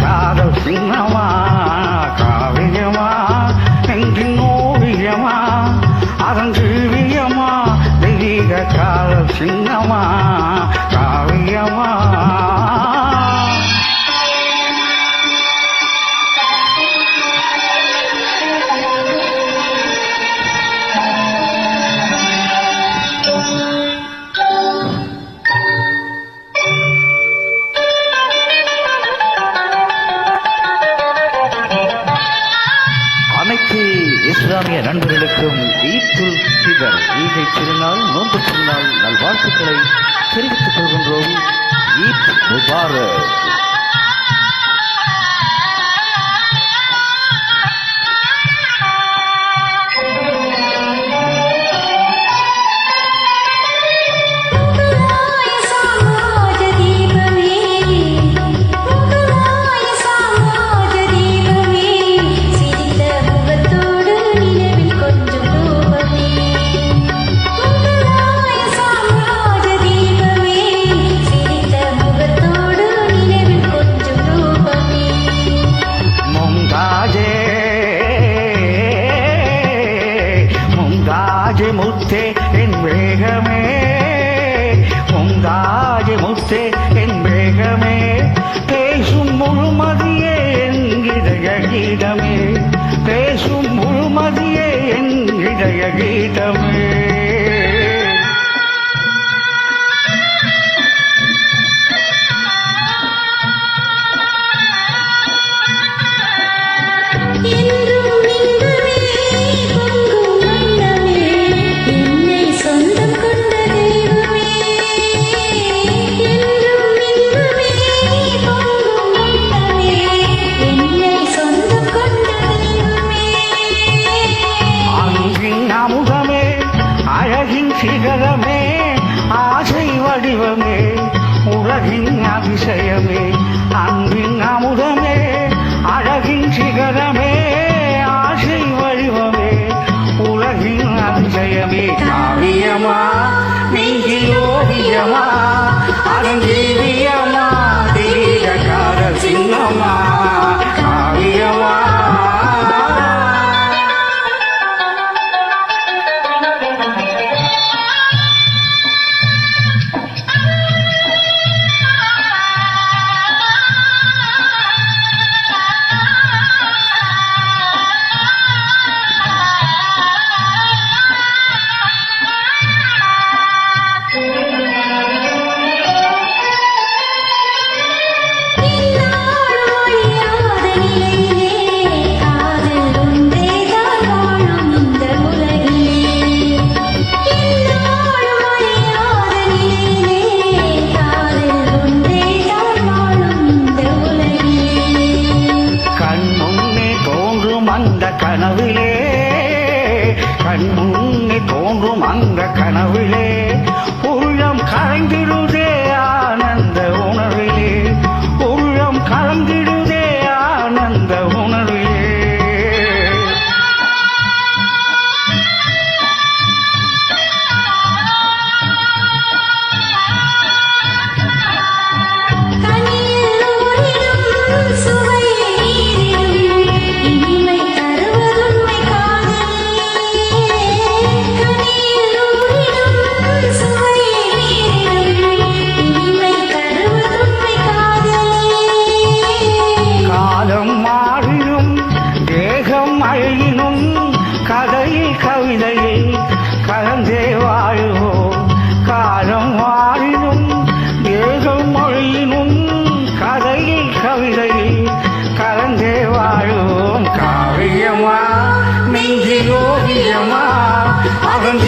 காதல் சின்னமா காவியமா எங்கின் ஓவியமா அதன் ஜீவியமா தெய்வீக காதல் சின்னமா காவியமா இஸ்லாமிய நண்பர்களுக்கும் ஈதுல் ஃபித்ர் ஈகை திருநாள் நோன்பு திருநாள் நல்வாழ்த்துக்களை தெரிவித்துக் கொள்கின்றோம். ஈத் முபாரக். முத்தே என் வேகமே உங்காஜ முத்தே என் வேகமே பேசும் முழுமதியே என் இதய கீதமே பேசும் முழுமதியே என் இதய கீதமே சிகரமே ஆசை வடிவமே உலகின் அதிசயமே அன்பின் அமுதமே அழகின் சிகரமே ஆசை வடிவமே உலகின் அதிசயமே காவியமா நெஞ்சில் ஓவியமா அரஞ்சீவியமா தெய்வீக காதல் சின்னமா காவியமா அதன்